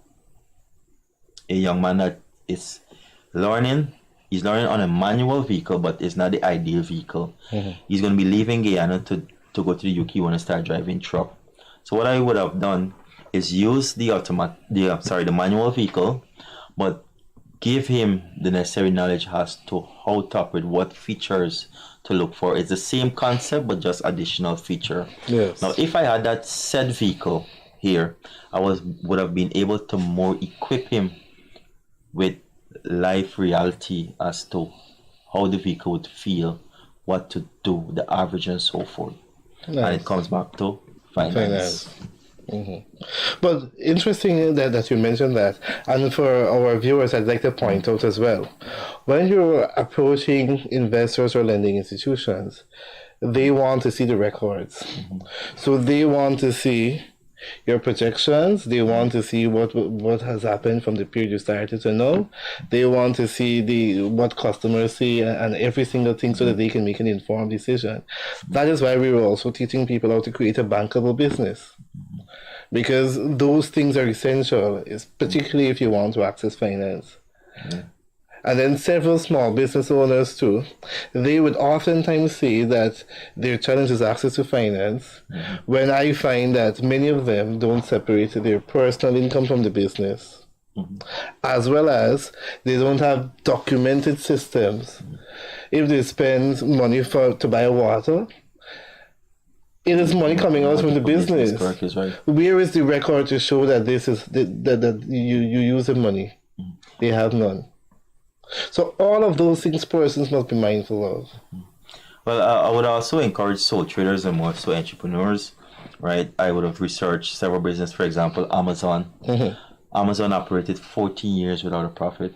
young man that is learning. He's learning on a manual vehicle, but it's not the ideal vehicle. He's going to be leaving Guyana to go to the UK. He want to start driving truck. So what I would have done is use the manual vehicle, but give him the necessary knowledge as to how to operate, what features to look for. It's the same concept, but just additional feature. Yes. Now, if I had that said vehicle here, I would have been able to more equip him with life reality as to how the vehicle would feel, what to do, the average, and so forth. Nice. And it comes back to finance. But interesting that you mentioned that. And for our viewers, I'd like to point out as well, when you're approaching investors or lending institutions, they want to see the records. So they want to see your projections. They want to see what has happened from the period you started to now. They want to see what customers see and every single thing so that they can make an informed decision. That is why we were also teaching people how to create a bankable business. Because those things are essential, particularly if you want to access finance. And then several small business owners too, they would oftentimes say that their challenge is access to finance, when I find that many of them don't separate their personal income from the business, as well as they don't have documented systems. If they spend money to buy water, it is money coming out from the business. Correct, is right. Where is the record to show that this is that you use the money? They have none. So all of those things persons must be mindful of. Well, I would also encourage sole traders and more so entrepreneurs, right? I would have researched several businesses, for example, Amazon. Amazon operated 14 years without a profit.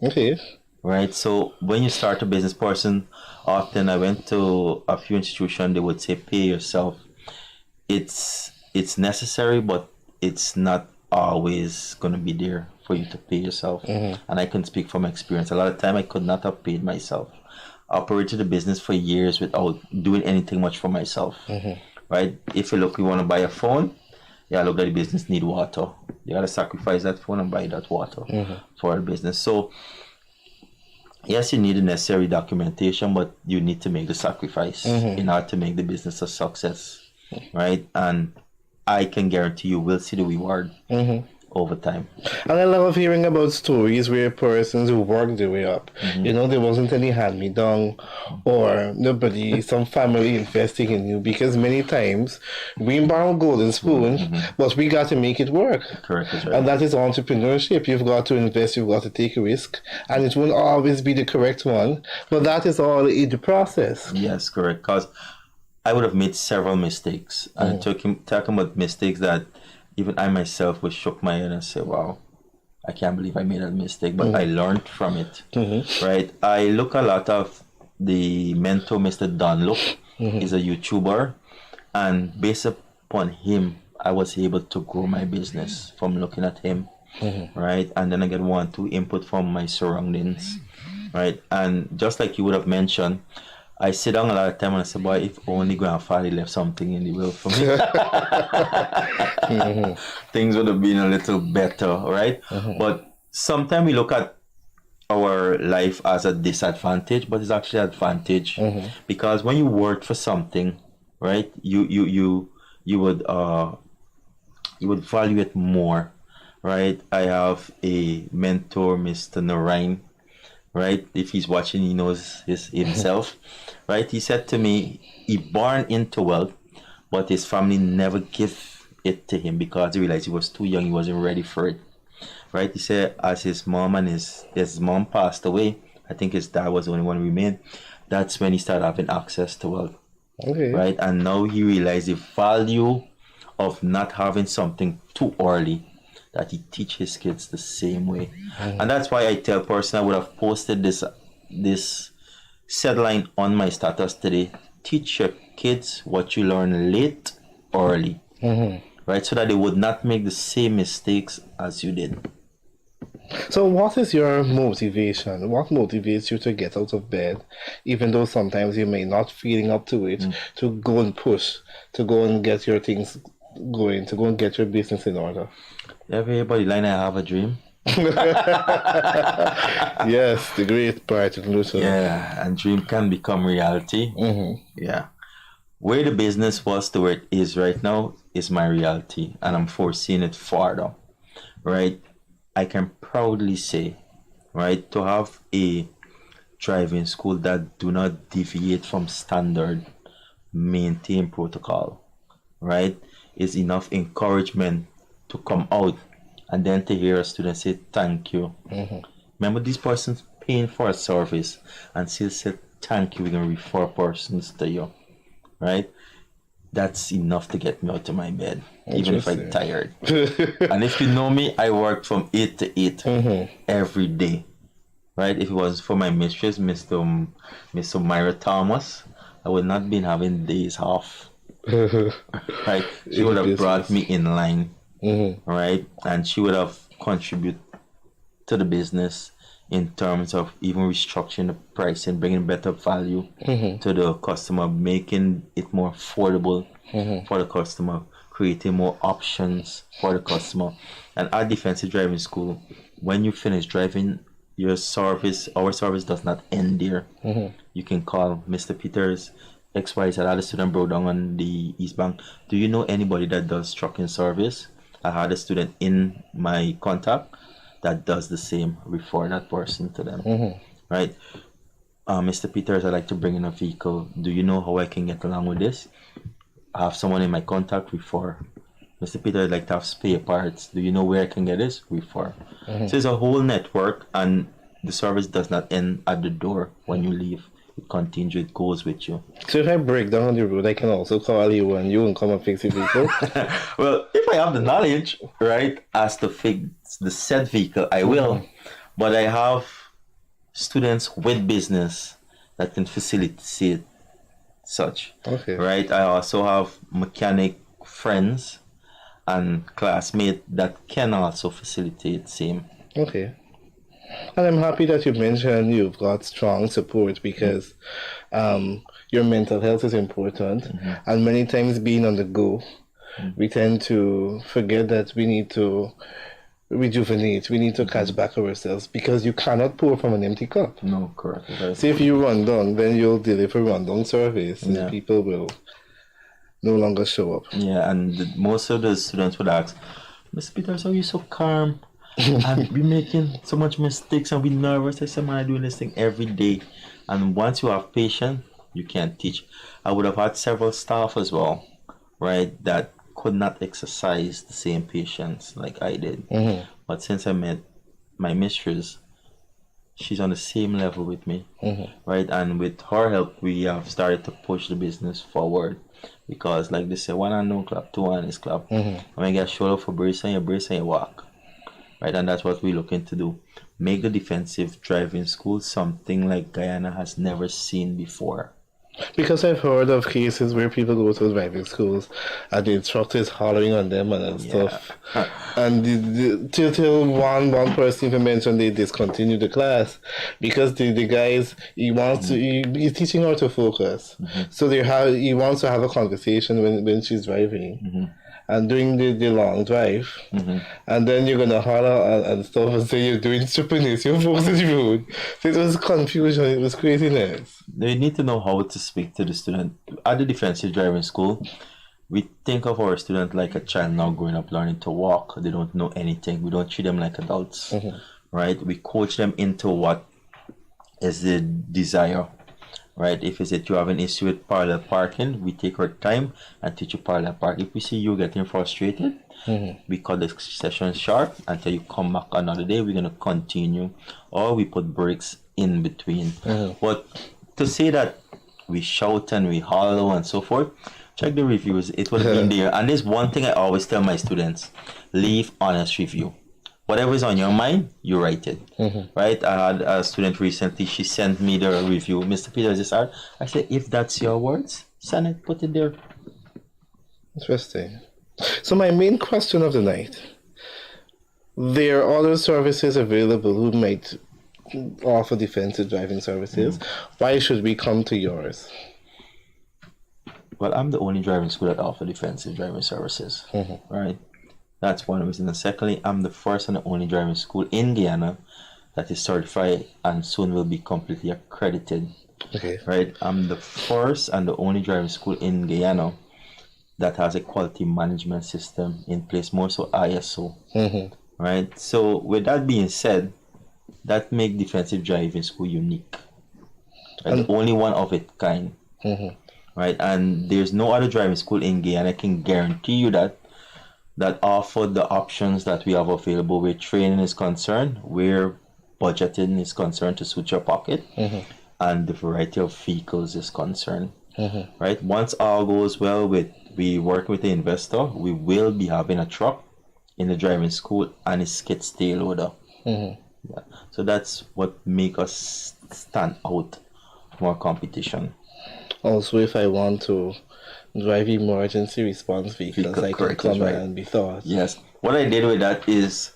Okay. Right? So when you start a business person, often I went to a few institutions, they would say, pay yourself. It's necessary, but it's not always going to be there for you to pay yourself. And I can speak from experience. A lot of time I could not have paid myself. I operated the business for years without doing anything much for myself. Right? If you look, you want to buy a phone, look at the business need water. You got to sacrifice that phone and buy that water for the business. So yes, you need the necessary documentation, but you need to make the sacrifice in order to make the business a success. Right? And I can guarantee you will see the reward over time. And I love hearing about stories where persons who worked their way up, there wasn't any hand-me-down or nobody, some family investing in you, because many times we borrow golden spoon, but we got to make it work. Correct, right. And that is entrepreneurship. You've got to invest, you've got to take a risk, and it won't always be the correct one, but that is all in the process. Yes, correct. Because I would have made several mistakes. And talking about mistakes that even I myself would shook my head and say, wow, I can't believe I made that mistake. But I learned from it, right? I look a lot of the mentor, Mr. Dunlop. He's a YouTuber. And based upon him, I was able to grow my business from looking at him. right? And then I get 1, 2 input from my surroundings, right? And just like you would have mentioned, I sit down a lot of time and I say, boy, if only grandfather left something in the will for me, things would have been a little better, right? But sometimes we look at our life as a disadvantage, but it's actually advantage, because when you work for something, right, you would value it more, right? I have a mentor, Mr. Narain, right? If he's watching, he knows himself, right? He said to me, he born into wealth, but his family never give it to him because he realized he was too young, he wasn't ready for it, right? He said as his mom and his mom passed away, I think his dad was the only one who remained, that's when he started having access to wealth, right? And now he realized the value of not having something too early, that he teach his kids the same way. And that's why I tell person, I would have posted this set line on my status today: teach your kids what you learn late early, right? So that they would not make the same mistakes as you did. So what is your motivation? What motivates you to get out of bed, even though sometimes you may not feeling up to it, to go and push, to go and get your things going, to go and get your business in order? Everybody line, I have a dream. Yes, the great Martin Luther. Yeah, and dream can become reality. Yeah. Where the business was to where it is right now is my reality, and I'm foreseeing it farther, right? I can proudly say, right, to have a driving school that do not deviate from standard, maintain protocol, right, is enough encouragement to come out and then to hear a student say thank you. Remember, these persons paying for a service and still say thank you, we're going to refer persons to you, right? That's enough to get me out of my bed, even if I'm tired. And if you know me, I work from 8 to 8 every day, right? If it was for my mistress, Mr. Myra Thomas, I would not been having days off. Right? She would have brought me in line, right? And she would have contributed to the business in terms of even restructuring the pricing, bringing better value to the customer, making it more affordable for the customer, creating more options for the customer. And our defensive driving school, when you finish driving, our service does not end there. You can call Mr. Peters, XYZ. I had a student brought down on the East Bank. Do you know anybody that does trucking service? I had a student in my contact that does the same. Refer that person to them, right? Mr. Peters, I'd like to bring in a vehicle. Do you know how I can get along with this? I have someone in my contact. Refer. Mr. Peters, I'd like to have spare parts. Do you know where I can get this? Refer. So it's a whole network, and the service does not end at the door when you leave. It continues, it goes with you. So if I break down on the road, I can also call you and you can come and fix the vehicle? Well, if I have the knowledge, right, as to fix the said vehicle, I will. But I have students with business that can facilitate such. Right? I also have mechanic friends and classmates that can also facilitate same. And I'm happy that you mentioned you've got strong support, because your mental health is important. And many times being on the go, we tend to forget that we need to rejuvenate, we need to catch back ourselves, because you cannot pour from an empty cup. No, correct. So if you run down, then you'll deliver rundown service, and people will no longer show up. Yeah, and most of the students would ask, Mr. Peters, how are you so calm? And we're making so much mistakes and we're nervous. I said, man, I'm doing this thing every day. And once you have patience, you can teach. I would have had several staff as well, right, that could not exercise the same patience like I did. But since I met my mistress, she's on the same level with me, right? And with her help, we have started to push the business forward. Because like they say, one hand don't clap, two hands clap. When you get shoulder for brace and you walk. Right, and that's what we're looking to do. Make the defensive driving school something like Guyana has never seen before. Because I've heard of cases where people go to driving schools and the instructor is hollering on them and stuff. And till one person even mentioned they discontinued the class because the guys he's teaching her to focus. So he wants to have a conversation when she's driving. And doing the long drive, and then you're gonna holler and stuff and say you're doing stupidness, you're focusing the road. So it was confusion, it was craziness. They need to know how to speak to the student. At the defensive driving school, we think of our student like a child now growing up learning to walk. They don't know anything. We don't treat them like adults, right? We coach them into what is the desire, right? If it's that you have an issue with parallel parking, we take our time and teach you parallel park. If we see you getting frustrated, we cut the session short until you come back another day. We're going to continue, or we put breaks in between. But to say that we shout and we hollow and so forth, check the reviews. It will be in there. And there's one thing I always tell my students: leave honest review. Whatever is on your mind, you write it. Right? I had a student recently, she sent me the review. Mr. Peters, this art. I said, if that's your words, send it, put it there. Interesting. So my main question of the night: there are other services available who might offer defensive driving services. Why should we come to yours? Well, I'm the only driving school that offer defensive driving services. Right? That's one reason. And secondly, I'm the first and the only driving school in Guyana that is certified and soon will be completely accredited. Okay. Right? I'm the first and the only driving school in Guyana that has a quality management system in place, more so ISO. Right? So with that being said, that makes defensive driving school unique. Right? The only one of its kind. Right? And there's no other driving school in Guyana, I can guarantee you that offer the options that we have available where training is concerned, where budgeting is concerned to suit your pocket, and the variety of vehicles is concerned. Right? Once all goes well we work with the investor, we will be having a truck in the driving school and a skid stay loader. So that's what make us stand out from our competition. Also, if I want to drive emergency response vehicles, I can come and be thought. Yes. What I did with that is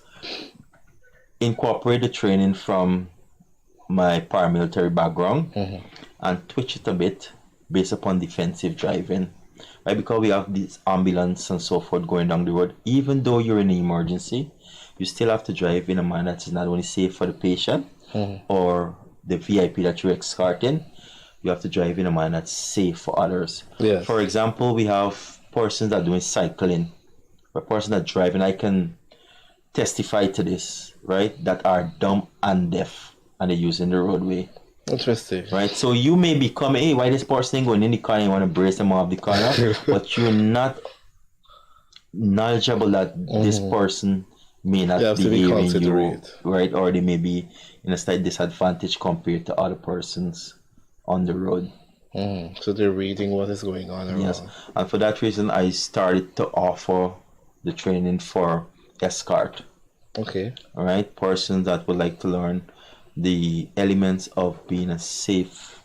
incorporate the training from my paramilitary background and twitch it a bit based upon defensive driving. Right? Because we have this ambulance and so forth going down the road. Even though you're in an emergency, you still have to drive in a manner that is not only safe for the patient or the VIP that you're escorting. You have to drive in a manner that's safe for others. Yes. For example, we have persons that are doing cycling, or person that driving. I can testify to this, right? That are dumb and deaf, and they're using the roadway. Interesting. Right? So you may be coming, hey, why this person going in the car and you want to brace them off the corner, but you're not knowledgeable that this person may not be hearing you, right? Or they may be in a slight disadvantage compared to other persons on the road. So they're reading what is going on around. Yes, and for that reason, I started to offer the training for escort. Okay. All right, persons that would like to learn the elements of being a safe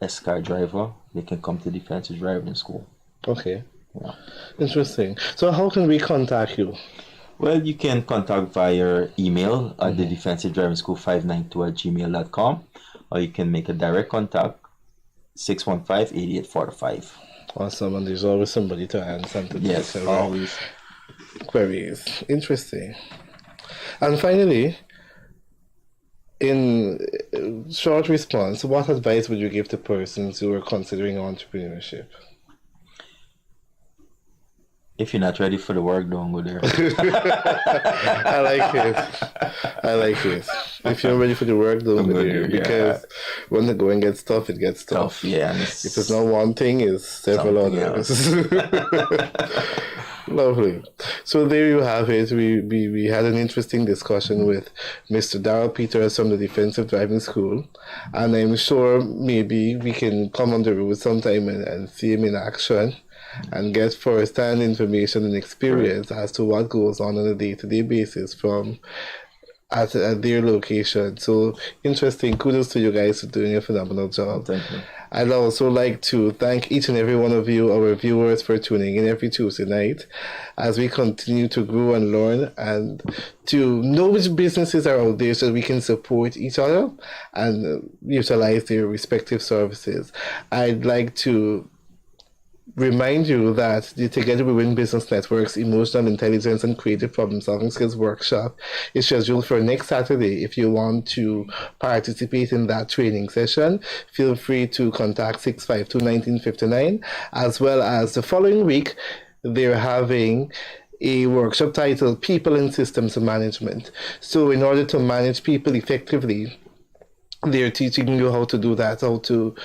escort driver, they can come to defensive driving school. Okay. Yeah. Interesting. So how can we contact you? Well, you can contact via email at the defensive driving school 592@gmail.com, or you can make a direct contact 615-8845. Awesome, and there's always somebody to answer and to yes, always queries. Interesting. And finally, in short response, what advice would you give to persons who are considering entrepreneurship? If you're not ready for the work, don't go there. I like it. If you're ready for the work, don't go there. Because when the going gets tough, it gets tough. Yeah. If it's not one thing, it's several others. Lovely. So there you have it. We had an interesting discussion with Mr. Daryl Peters from the Defensive Driving School. And I'm sure maybe we can come on the road sometime and see him in action and get first-hand information and experience as to what goes on a day-to-day basis from at their location. So interesting. Kudos to you guys for doing a phenomenal job. Thank you. I'd also like to thank each and every one of you, our viewers, for tuning in every Tuesday night as we continue to grow and learn and to know which businesses are out there so we can support each other and utilize their respective services. I'd like to remind you that the Together We Win Business Network's Emotional Intelligence and Creative Problem Solving Skills Workshop is scheduled for next Saturday. If you want to participate in that training session, feel free to contact 652-1959, as well as the following week, they're having a workshop titled People and Systems Management. So in order to manage people effectively, they're teaching you how to do that, how to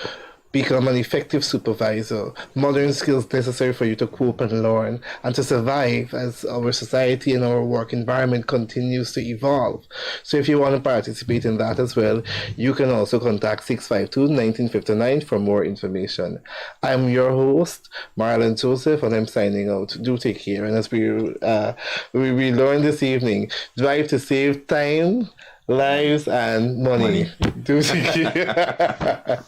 become an effective supervisor, modern skills necessary for you to cope and learn and to survive as our society and our work environment continues to evolve. So if you want to participate in that as well, you can also contact 652-1959 for more information. I'm your host, Marlon Joseph, and I'm signing out. Do take care. And as we learned this evening, drive to save time, lives, and money. Do take care.